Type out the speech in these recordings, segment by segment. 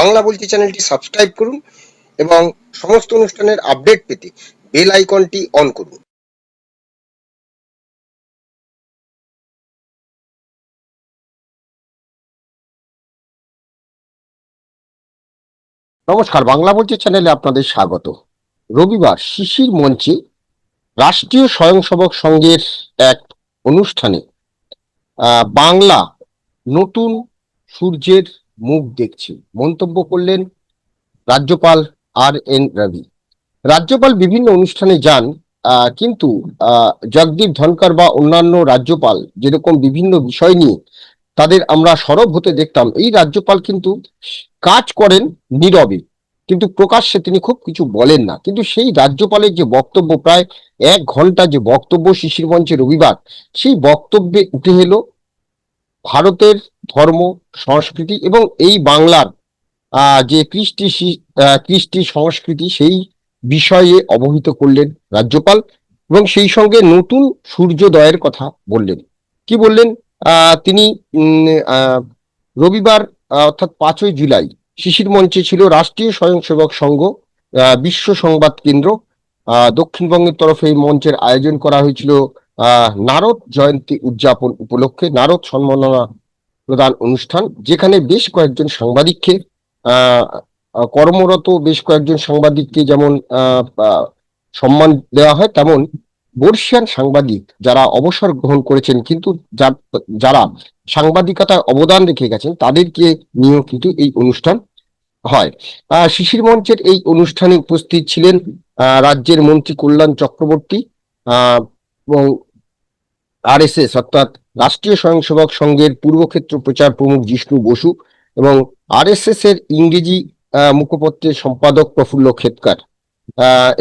বাংলা বলছি চ্যানেলটি সাবস্ক্রাইব করুন এবং সমস্ত অনুষ্ঠানের আপডেট পেতে বেল আইকনটি অন করুন। নমস্কার, বাংলা বলছি চ্যানেলে আপনাদের স্বাগত। রবিবার শিশির মঞ্চে রাষ্ট্রীয় স্বয়ংসেবক সংঘের এক অনুষ্ঠানে বাংলা নতুন সূর্যের মুখ দেখছে মন্তব্য করলেন রাজ্যপাল RN রবি। রাজ্যপাল বিভিন্ন অনুষ্ঠানে যান, কিন্তু জগদীপ ধনকর বা অন্যান্য রাজ্যপাল যেরকম বিভিন্ন বিষয় নিয়ে তাদের আমরা সরব হতে দেখতাম, এই রাজ্যপাল কিন্তু কাজ করেন নীরবে, কিন্তু প্রকাশ্যে তিনি খুব কিছু বলেন না। কিন্তু সেই রাজ্যপালের যে বক্তব্য, প্রায় 1 ঘন্টা যে বক্তব্য শিশির মঞ্চে রবিবার, সেই বক্তব্যে উঠে এলো ভারতের ধর্ম, সংস্কৃতি এবং এই বাংলার যে কৃষ্টি সংস্কৃতি, সেই বিষয়ে অবহিত করলেন রাজ্যপাল এবং সেই সঙ্গে নতুন সূর্যোদয়ের কথা বললেন। কি বললেন তিনি? রবিবার অর্থাৎ 5ই জুলাই শিশির মঞ্চে ছিল রাষ্ট্রীয় স্বয়ংসেবক সংঘ বিশ্ব সংবাদ কেন্দ্র। দক্ষিণবঙ্গের তরফে এই মঞ্চের আয়োজন করা হয়েছিল নারদ জয়ন্তী উদযাপন উপলক্ষে নারদ সম্মাননা প্রদান অনুষ্ঠান, যেখানে বেশ কয়েকজন সাংবাদিককে কর্মরত বেশ কয়েকজন সাংবাদিককে যেমন সম্মান দেওয়া হয়, তেমন বর্ষিয়ান সাংবাদিক যারা অবসর গ্রহণ করেছেন কিন্তু যারা সাংবাদিকতায় অবদান রেখে গেছেন তাদেরকে নিয়েও কিন্তু এই অনুষ্ঠান হয়। শিশির মঞ্চের এই অনুষ্ঠানে উপস্থিত ছিলেন রাজ্যের মন্ত্রী কল্যাণ চক্রবর্তী এবং RSS অর্থাৎ রাষ্ট্রীয় স্বয়ংসেবক সংঘের পূর্বক্ষেত্র প্রচার প্রমুখ জিষ্ণু বসু এবং RSS এর ইংরেজি মুখপত্রের সম্পাদক প্রফুল্ল খেতকার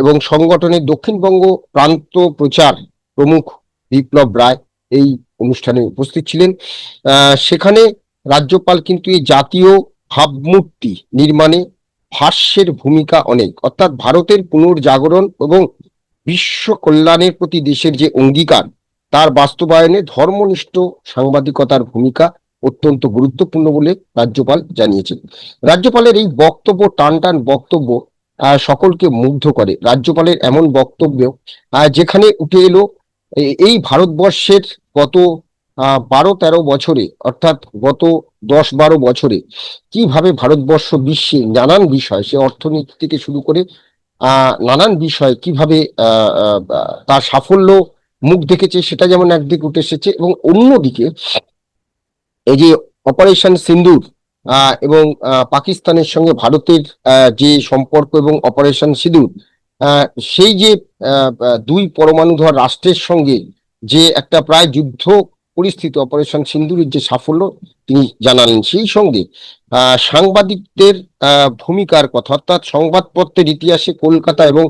এবং সংগঠনের দক্ষিণবঙ্গ প্রান্ত প্রচার প্রমুখ বিপ্লব রায় এই অনুষ্ঠানে উপস্থিত ছিলেন। সেখানে রাজ্যপাল কিন্তু এই জাতীয় ভাবমূর্তি নির্মাণে ভাষ্যের ভূমিকা অনেক, অর্থাৎ ভারতের পুনর্জাগরণ এবং বিশ্ব কল্যাণের প্রতি দেশের যে অঙ্গীকার, তার বাস্তবায়নে ধর্মনিষ্ঠ সাংবাদিকতার ভূমিকা অত্যন্ত গুরুত্বপূর্ণ বলে রাজ্যপাল জানিয়েছেন। রাজ্যপালের এই বক্তব্য, টান টান বক্তব্য, সকলকে মুগ্ধ করে। রাজ্যপালের এমন বক্তব্য যেখানে উঠে এলো এই ভারতবর্ষের গত 12-13 বছরে, অর্থাৎ গত 10-12 বছরে কিভাবে ভারতবর্ষ বিশ্বে নানান বিষয়, সে অর্থনীতি থেকে শুরু করে নানান বিষয় কিভাবে তার সাফল্য মুখ দেখেছে, সেটা যেমন একদিকে উঠে এসেছে এবং অন্যদিকে এই যে অপারেশন সিন্দুর এবং পাকিস্তানের সঙ্গে ভারতের যে সম্পর্ক এবং অপারেশন সিঁদুর, সেই যে দুই পরমাণুধর রাষ্ট্রের সঙ্গে যে একটা প্রায় যুদ্ধ পরিস্থিতি, অপারেশন সিন্দুরের যে সাফল্য তিনি জানালেন, সেই সঙ্গে সাংবাদিকদের ভূমিকার কথা, অর্থাৎ সংবাদপত্রের ইতিহাসে কলকাতা এবং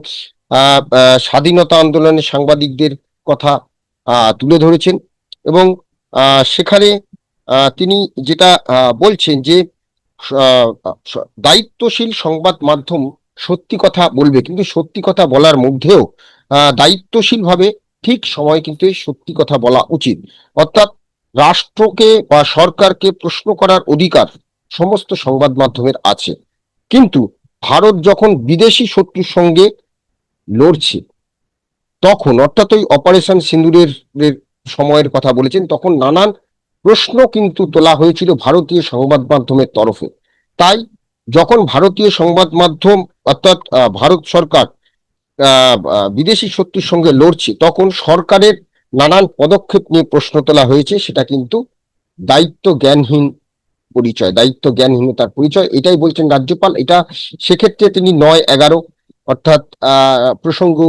স্বাধীনতা আন্দোলনের সাংবাদিকদের কথা তুলে ধরেছেন এবং সেখানে তিনি যেটা বলছেন যে দায়িত্বশীল সংবাদ মাধ্যম সত্যি কথা বলবে, কিন্তু সত্যি কথা বলার মধ্যেও দায়িত্বশীল ভাবে ঠিক সময় কিন্তু এই সত্যি কথা বলা উচিত। অর্থাৎ রাষ্ট্রকে বা সরকারকে প্রশ্ন করার অধিকার সমস্ত সংবাদ মাধ্যমের আছে, কিন্তু ভারত যখন বিদেশি শত্রুর সঙ্গে লড়ছে তখন, অর্থাৎ ওই অপারেশন সিন্দুরের সময়ের কথা বলেছেন, তখন নানান প্রশ্ন কিন্তু তোলা হয়েছিল ভারতীয় সংবাদ মাধ্যমের তরফে। তাই যখন ভারতীয় সংবাদ মাধ্যম অর্থাৎ ভারত সরকার বিদেশি শত্রুর সঙ্গে লড়ছে, তখন সরকারের নানান পদক্ষেপ নিয়ে প্রশ্ন তোলা হয়েছে, সেটা কিন্তু দায়িত্ব জ্ঞানহীন পরিচয়, দায়িত্ব জ্ঞানহীনতার পরিচয়, এটাই বলছেন রাজ্যপাল। এটা সেক্ষেত্রে তিনি 9-11 অর্থাৎ প্রসঙ্গ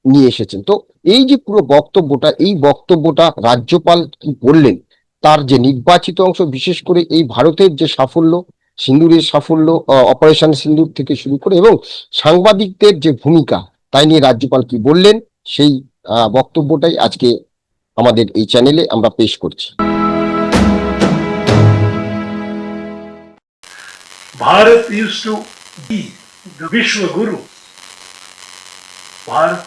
নিয়ে এসেছেন। তো এই যে পুরো বক্তব্যটা, এই বক্তব্যটা রাজ্যপাল কি বললেন, তার যে নির্বাচিত অংশ, বিশেষ করে এই ভারতের যে সাফল্য, সিন্দুরের সাফল্য, অপারেশন সিন্দুর থেকে শুরু করে এবং সাংবাদিকদের যে ভূমিকা, তাই নিয়ে রাজ্যপাল কি বললেন, সেই বক্তব্যটাই আজকে আমাদের এই চ্যানেলে আমরা পেশ করছি। Bharat used to be the Vishwa Guru. Bharat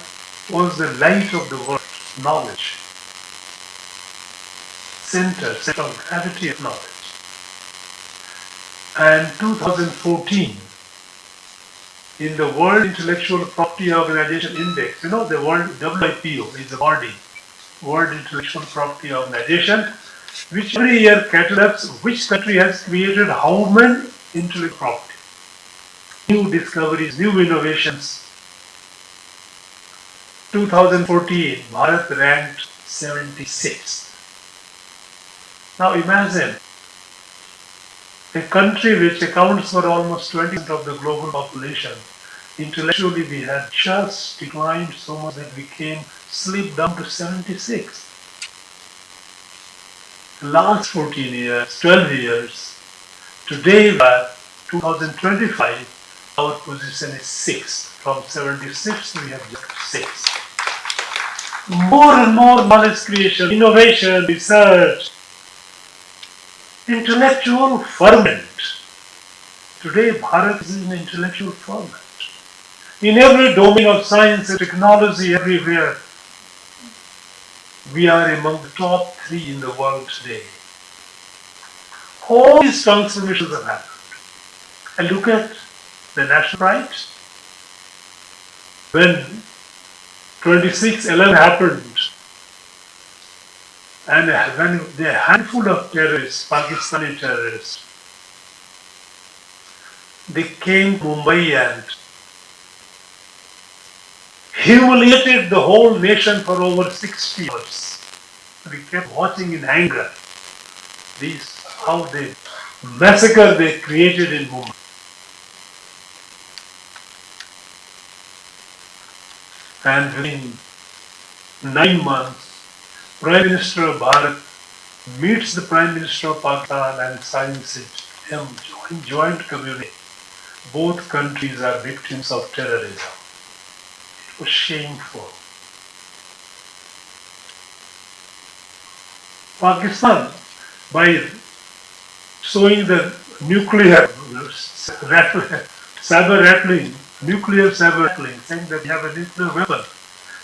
was the light of the world, knowledge, center of gravity of knowledge. And 2014, in the World Intellectual Property Organization Index, you know, the World WIPO is the body, World Intellectual Property Organization, which every year catalogs which country has created how many intellectual property, new discoveries, new innovations. 2014, Bharat ranked 76th. Now imagine a country which accounts for almost 20% of the global population. Intellectually, we had just declined so much that we slipped down to 76. Last 14 years, 12 years, today by 2025, our position is 6. From 76, we have just 6. More and more knowledge creation, innovation, research, intellectual ferment. Today, Bharat is an intellectual ferment. In every domain of science and technology, everywhere, we are among the top 3 in the world today. All these transformations have happened. And look at the national pride. When 26/11 happened, and when the handful of terrorists, Pakistani terrorists, they came to Mumbai and humiliated the whole nation for over 60 hours. We kept watching in anger how they massacre they created in Mumbai. And within 9 months, Prime Minister of Bharat meets the Prime Minister of Pakistan and signs it. Joint communique. Both countries are victims of terrorism. It was shameful. Pakistan, by showing the nuclear saber rattling, saying that they have a nuclear weapon,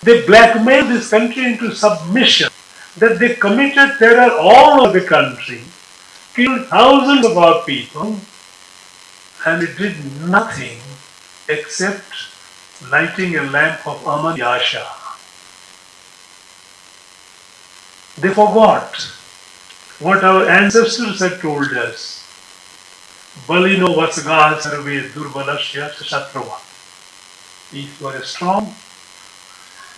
they blackmailed this country into submission, that they committed terror all over the country, killed thousands of our people, and it did nothing except lighting a lamp of Aman Yasha. They forgot what our ancestors had told us. Balino Vasga Sarve Durbalasya Satrava. If you are strong,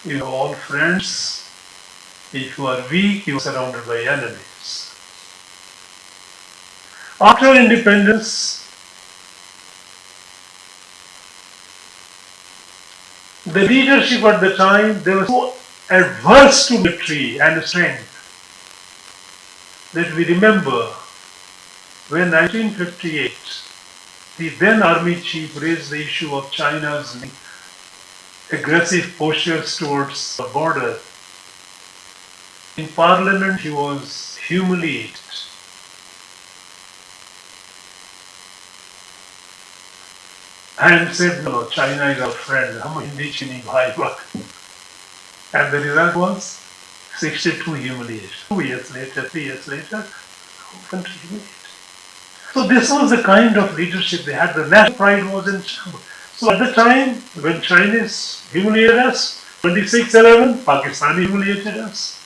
you have all friends. If you are weak, you are surrounded by enemies. After independence, the leadership at the time, they were so adverse to military and strength that we remember when 1958, the then army chief raised the issue of China's aggressive postures towards the border. In parliament, he was humiliated. And said, no, China is our friend. And the result was 62 humiliation. 2 years later, 3 years later, country humiliated. So this was the kind of leadership they had. The national pride was in shambles. So at the time, when Chinese humiliated us, 26/11, Pakistan humiliated us.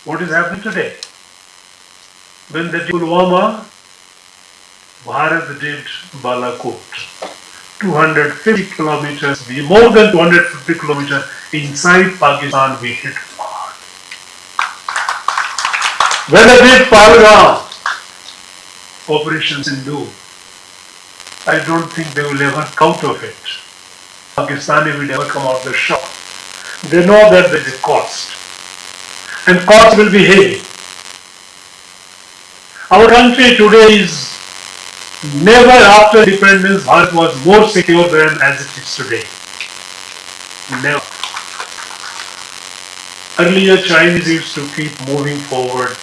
What is happening today? When they did Pulwama, Bharat did Balakot. 250 kilometers, more than 250 kilometers inside Pakistan, we hit hard. When they did Pahalgam, Operation Sindhu, I don't think they will ever come out of it. Pakistani will never come out of the shock. They know that there is a cost. And cost will be heavy. Our country today is never after independence Bharat was more secure than as it is today. Never. Earlier Chinese used to keep moving forward,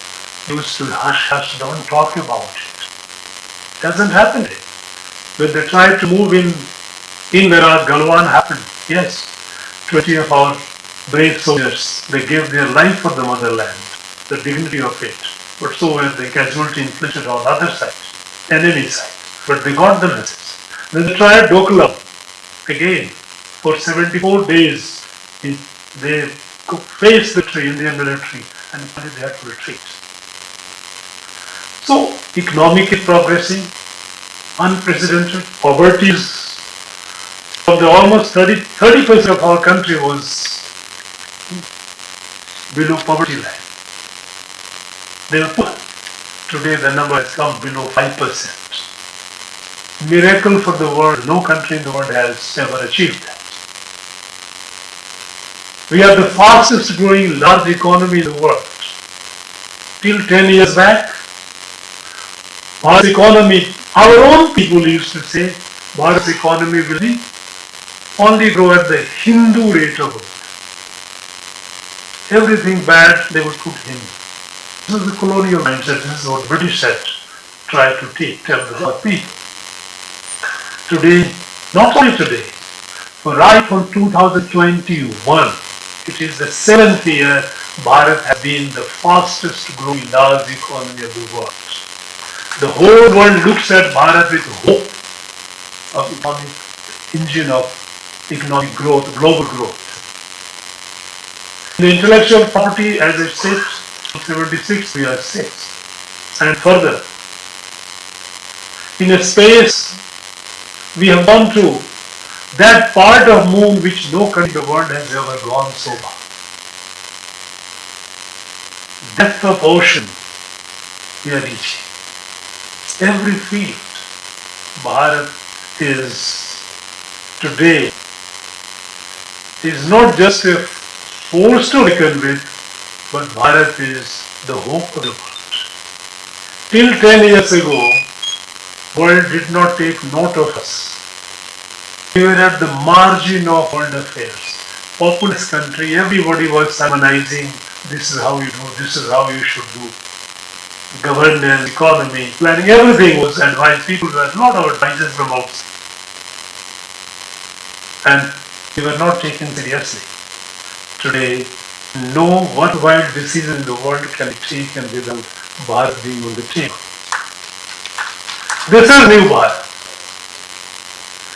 used to hush, don't talk about it. Doesn't happen. When they tried to move in Iraq, Galwan happened. Yes, 20 of our brave soldiers, they gave their life for the motherland, the dignity of it. but so were the casualty inflicted on other side, enemy side. But they got the message. Then they tried Doklam again. For 74 days, they faced the Indian military and finally they had to retreat. So, economic is progressing, unprecedented. Poverty is, of the almost 30% of our country was below poverty line. They were poor. Today the number has come below 5%. Miracle for the world. No country in the world has ever achieved that. We are the fastest growing large economy in the world. Till 10 years back, Bharat's economy, our own people used to say, Bharat's economy will be only grow at the Hindu rate of growth. Everything bad, they would put Hindu. This is the colonial mindset. This is what British had tried to tell the people. Today, not only today, but right from 2021, it is the 7th year Bharat has been the fastest growing large economy of the world. The whole world looks at Bharat with hope of economic engine of economic growth, global growth. In the intellectual property, as I said, 76 we are 6th, and further. In a space, we have gone to that part of moon which no country in the world has ever gone so far. Depth of ocean we are reaching. Every field, Bharat is today is not just a force to reckon with, but Bharat is the hope of the world. Till 10 years ago, world did not take note of us. We were at the margin of world affairs. Populous country, everybody was sermonizing, this is how you do, this is how you should do. Governance, economy, planning, everything was advised. People were a lot of advices from outside. And we were not taken seriously. Today, no worthwhile decision in the world can be taken without Bharat being on the table. This is new Bharat.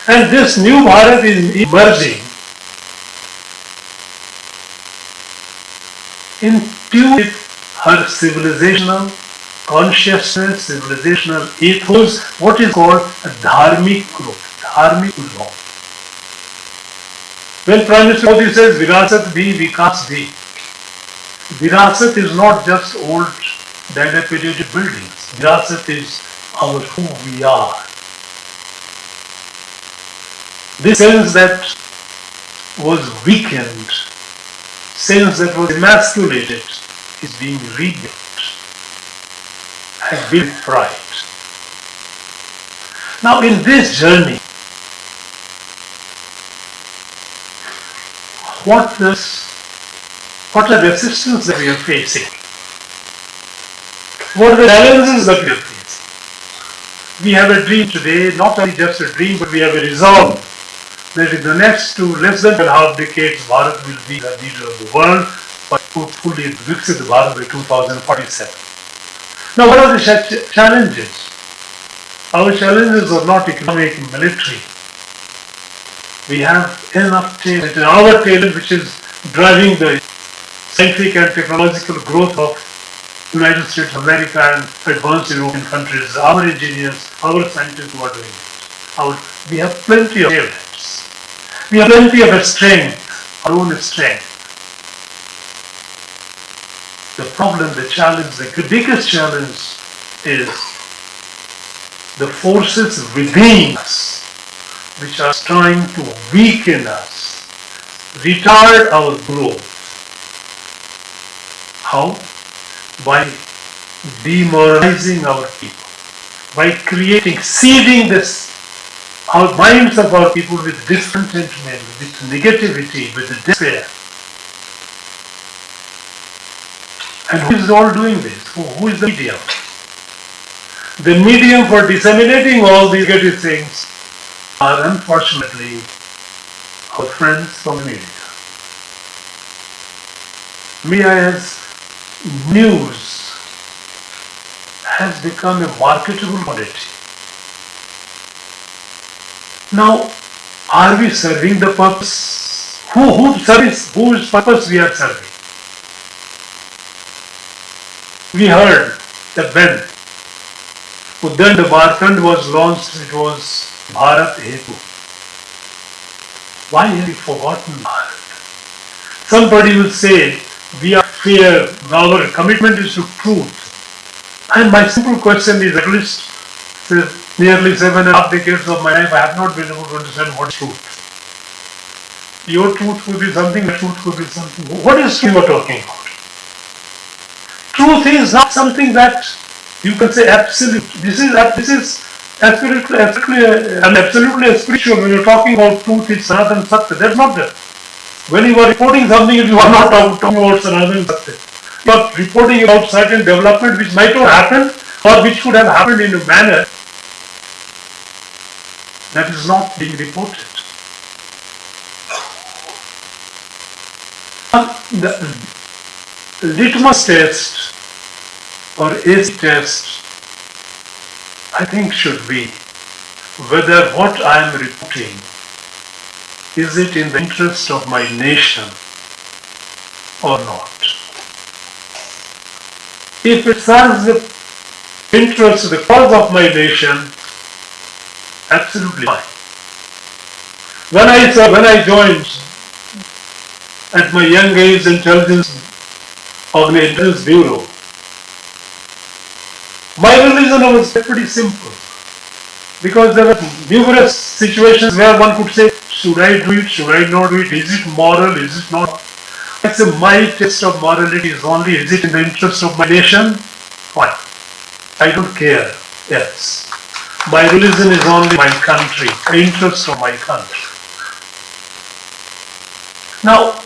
And this new Bharat is emerging in tune with her civilizational consciousness, civilizational ethos, what is called a dharmic growth, dharmic law. When Prime Minister Modi says Virasat bhi, Vikas bhi, Virasat is not just old dilapidated buildings. Virasat is our who we are. This sense that was weakened, sense that was emasculated, is being rebuilt. I built pride. Now in this journey, what are the resistance that we are facing? What are the challenges that we are facing? We have a dream today, not only just a dream, but we have a resolve that in the next less than a half decades, Bharat will be the leader of the world, but fully Viksit Bharat by 2047. Now, what are the challenges? Our challenges are not economic and military. We have enough talent, our talent which is driving the scientific and technological growth of United States of America and advanced European countries. Our engineers, our scientists who are doing it. We have plenty of talents. We have plenty of strength, our own strength. The problem, the challenge, the biggest challenge is the forces within us which are trying to weaken us, retard our growth. How? By demoralizing our people, by seeding our minds of our people with discontentment, with negativity, with despair. And who is all doing this? Who is the medium? The medium for disseminating all these negative things are unfortunately our friends from the media. Media has news has become a marketable commodity. Now, are we serving the purpose? Whose purpose we are serving? We heard that when then the Bhartand was launched, it was Bharat Hetu. Why have we forgotten Bharat? Somebody will say, we are fair, our commitment is to truth. And my simple question is, at least nearly 7.5 decades of my life, I have not been able to understand what is truth. Your truth could be something, my truth could be something. What is truth you are talking about? Truth is not something that you can say absolute. This is absolutely spiritual. When you're talking about truth, it's Sanatana Satya. That's not there. When you are reporting something, you are not talking about Sanatana Satya. You are reporting about certain development which might have happened or which could have happened in a manner that is not being reported. The litmus test or acid test, I think, should be whether what I am reporting, is it in the interest of my nation or not. If it serves the interest, the cause of my nation, absolutely fine. When I joined at my young age intelligence bureau, my religion was pretty simple, because there were numerous situations where one could say, should I do it, should I not do it, is it moral, is it not? I say my test of morality is only, is it in the interest of my nation? Fine. I don't care. Yes. My religion is only my country, the interest of my country. Now,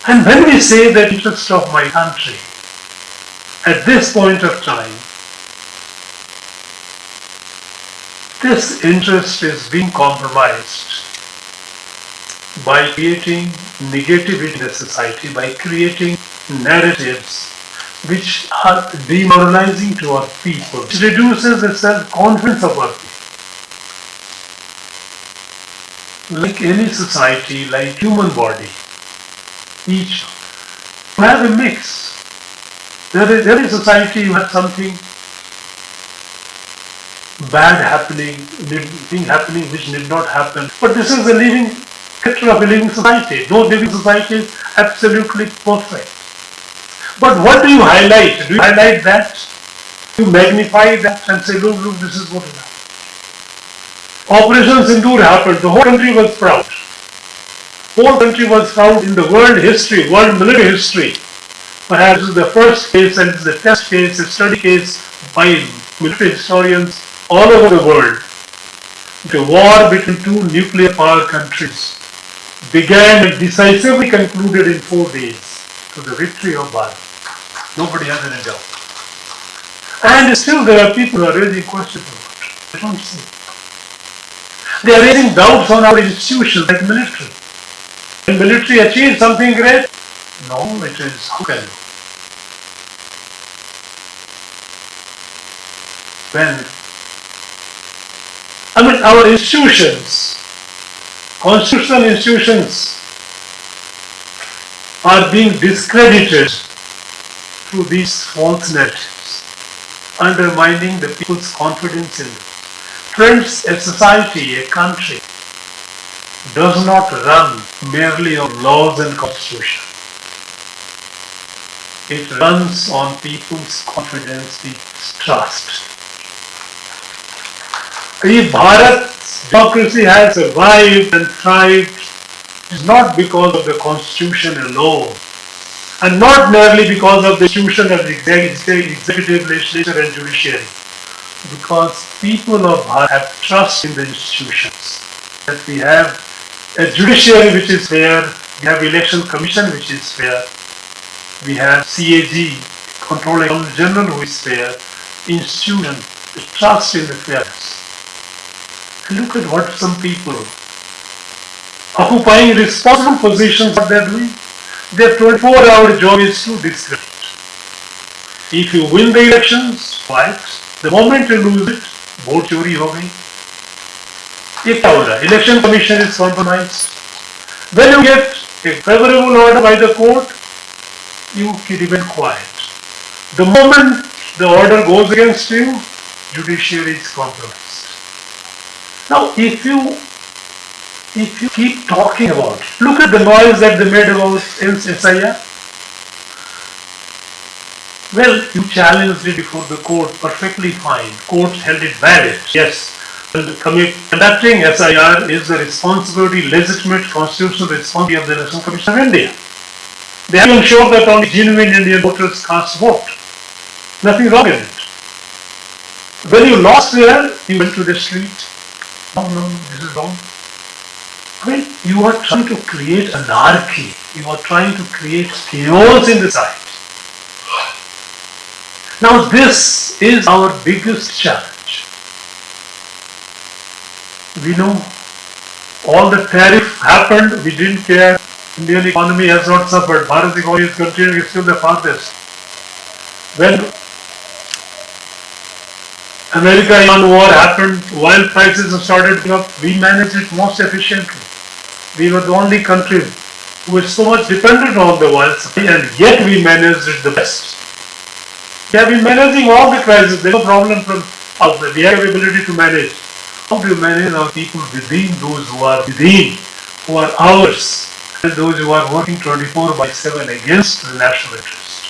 and when we say the interest of my country, at this point of time, this interest is being compromised by creating negativity in the society, by creating narratives which are demoralizing to our people. It reduces the self-confidence of our people. Like any society, like human body, each have a mix. There is society you have something bad happening, thing happening which did not happen. But this is a living picture of a living society. No living society is absolutely perfect. But what do you highlight? Do you highlight that? You magnify that and say, look, this is what happened. Operation Sindoor happened. The whole country was proud. Whole country was proud in the world history, world military history. Perhaps this is the first case and it's the test case, a study case by military historians all over the world. The war between two nuclear power countries began and decisively concluded in 4 days to the victory of Bharat. Nobody has any doubt. And still there are people who are raising questions about it. I don't see. They are raising doubts on our institutions like military. Can military achieve something great? No, it is how can you? Our institutions, constitutional institutions, are being discredited through these false narratives, undermining the people's confidence in them. Friends, a society, a country, does not run merely on laws and constitution. It runs on people's confidence, people's trust. If Bharat's democracy has survived and thrived, it is not because of the constitution alone, and not merely because of the institution of the executive, legislature and judiciary, because people of Bharat have trust in the institutions. That we have a judiciary which is fair, we have election commission which is fair, we have CAG, Controller General who is fair, institution, the trust in the fairness. Look at what some people occupying responsible positions, what they are doing. Their 24-hour job is to discredit. If you win the elections, quiet. The moment you lose it, vote chori ho gayi. ये क्या हो रहा है? Election Commission is compromised. When you get a favorable order by the court, you remain quiet. The moment the order goes against you, judiciary is compromised. Now, if you keep talking about it, look at the noise that they made about SIR. Well, you challenged it before the court, perfectly fine. Court held it valid. Yes, conducting SIR is the responsibility, legitimate constitutional responsibility of the Election Commission of India. They have to ensure that only genuine Indian voters cast vote. Nothing wrong in it. When you lost there, you went to the street. No, this is wrong. Well, you are trying to create anarchy. You are trying to create chaos in the site. Now, this is our biggest challenge. We know all the tariff happened, we didn't care. Indian economy has not suffered. Bharat's economy is continuing, it's still the farthest. When America-Iran war happened, oil prices have started going up, we managed it most efficiently. We were the only country who was so much dependent on the oil supply, and yet we managed it the best. We have been managing all the crises. There is no problem from outside. We have the ability to manage. How do you manage our people within, those who are within, who are ours, and those who are working 24/7 against the national interest?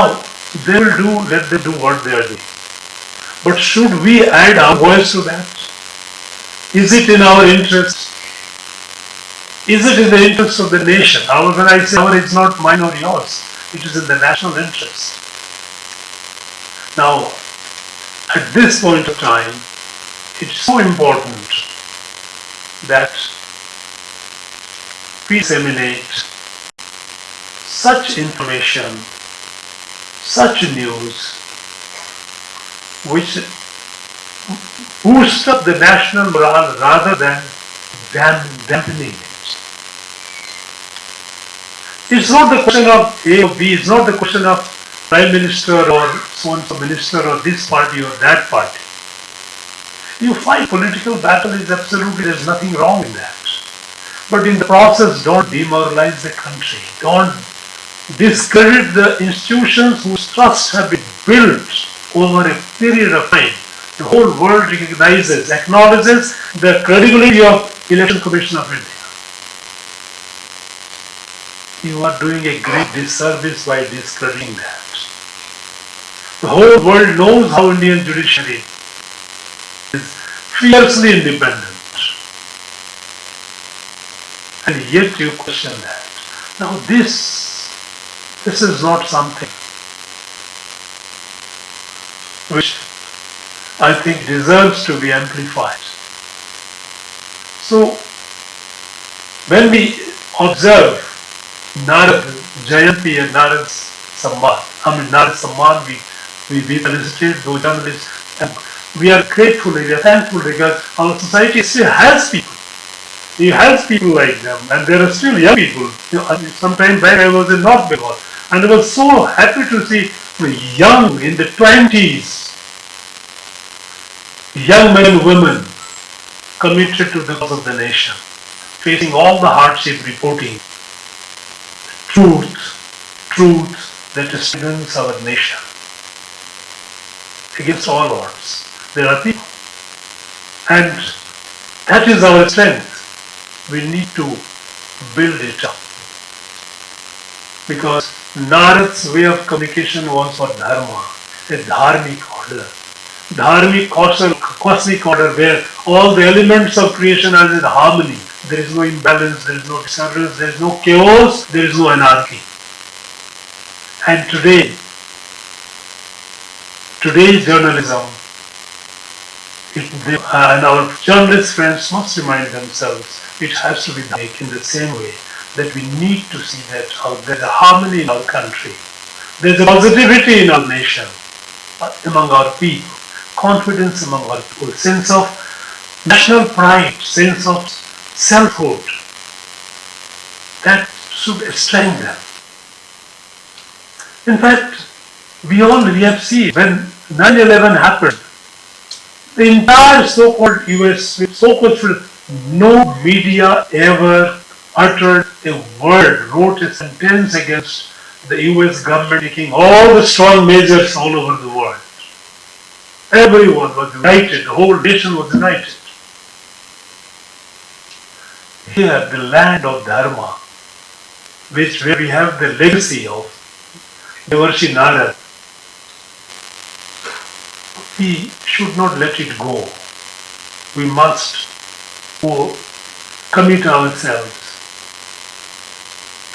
Now, they will do, let them do what they are doing. But should we add our voice to that? Is it in our interest? Is it in the interest of the nation? When I say our, it's not mine or yours. It is in the national interest. Now, at this point of time, it's so important that we disseminate such information, such news, which boosts up the national morale rather than dampening it. It's not the question of A or B, it's not the question of Prime Minister or so-and-so minister or this party or that party. You fight political battle is absolutely, there's nothing wrong in that. But in the process, don't demoralize the country. Don't discredit the institutions whose trusts have been built over a period of time. The whole world recognizes, acknowledges the credibility of Election Commission of India. You are doing a great disservice by discrediting that. The whole world knows how Indian judiciary is fiercely independent. And yet you question that. Now this is not something which I think deserves to be amplified. So when we observe Nard Jayanti and Nard Samman, we felicitate those journalists, and we are grateful, we are thankful because our society still has people. It has people like them, and there are still young people. Some time back I was in North Bengal, and I was so happy to see young, in the 20s, young men and women committed to the cause of the nation, facing all the hardship, reporting truth that strengthens our nation against all odds. There are people, and that is our strength. We need to build it up, because Nard's way of communication was for dharma, a dharmic order. Dharmic cosmic order where all the elements of creation are in harmony. There is no imbalance, there is no disturbance, there is no chaos, there is no anarchy. And today's journalism, and our journalist friends must remind themselves, it has to be done in the same way, that we need to see that there's a harmony in our country, there's a positivity in our nation, among our people, confidence among our people, sense of national pride, sense of selfhood, that should strengthen. In fact, we have seen when 9/11 happened, the entire so-called US, so-called no media ever uttered a word, wrote a sentence against the US government taking all the strong measures all over the world. Everyone was united, the whole nation was united. Here, the land of Dharma, where we have the legacy of Devarshi Narad, we should not let it go. We must commit ourselves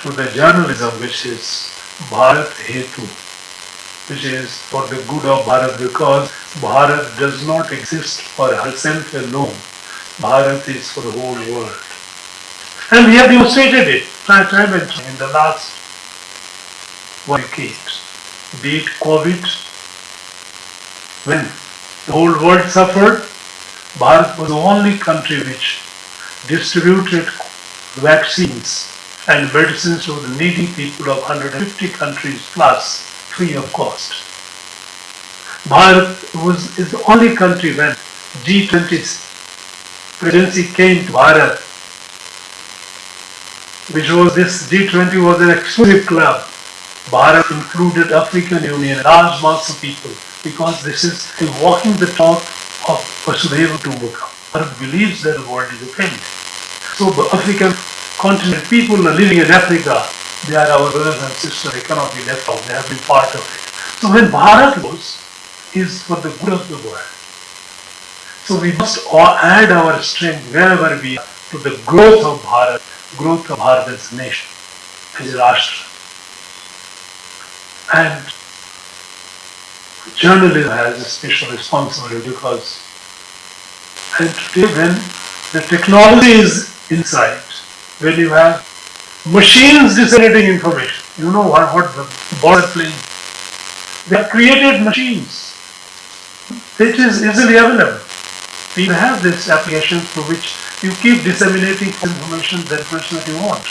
to the journalism which is Bharat Hetu, which is for the good of Bharat, because Bharat does not exist for herself alone. Bharat is for the whole world. And we have demonstrated it time and time in the last one decade. Be it COVID, when the whole world suffered, Bharat was the only country which distributed vaccines and medicines to the needy people of 150 countries plus, free of cost. Bharat is the only country when G20 presidency came to Bharat, which was this G20 was an exclusive club. Bharat included African Union, large mass of people, because this is walking the talk of Vasudhaiva Kutumbakam. Bharat believes that the world is a family. So the African continent, people are living in Africa, they are our brothers and sisters, they cannot be left out, they have been part of it. So when Bharat goes, is for the good of the world. So we must add our strength wherever we are to the growth of Bharat as a nation, as a Rashtra. And journalism has a special responsibility because, and today when the technology is inside, when you have machines disseminating information, you know what the board are playing. They have created machines which is easily available. We have this application through which you keep disseminating information that you want.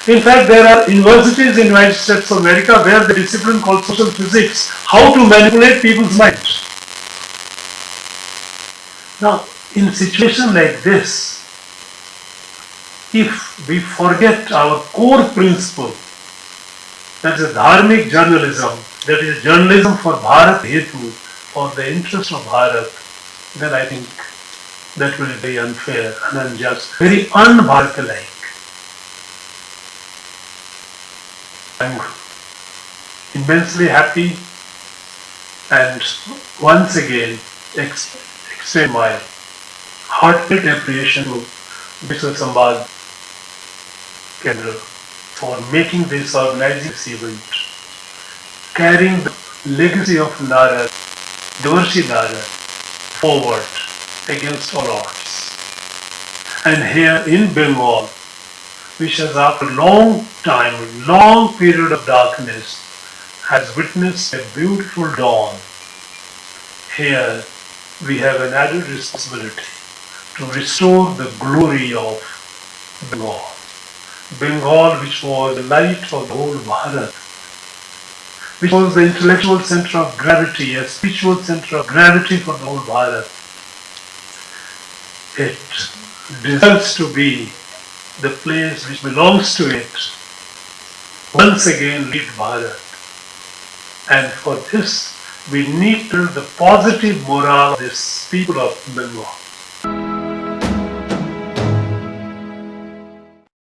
In fact, there are universities in the United States of America where the discipline called social physics, how to manipulate people's minds. Now, in a situation like this, if we forget our core principle, that is dharmic journalism, that is journalism for Bharat Hetu, for the interest of Bharat, then I think that will be very unfair and unjust, very un-Bharat-like. I'm immensely happy and once again extend my heartfelt appreciation to Vishwa Sambad Kendra for making this, organizing this event, carrying the legacy of Narad, Devarshi Narad, forward against all odds. And here in Bengal, which has after a long time, long period of darkness, has witnessed a beautiful dawn. Here we have an added responsibility to restore the glory of Bengal. Bengal, which was the light of the whole Bharat, which was the intellectual center of gravity, a spiritual center of gravity for the whole Bharat. It deserves to be the place which belongs to it, once again lead Bharat. And for this, we need to build the positive morale of this people of Bengal.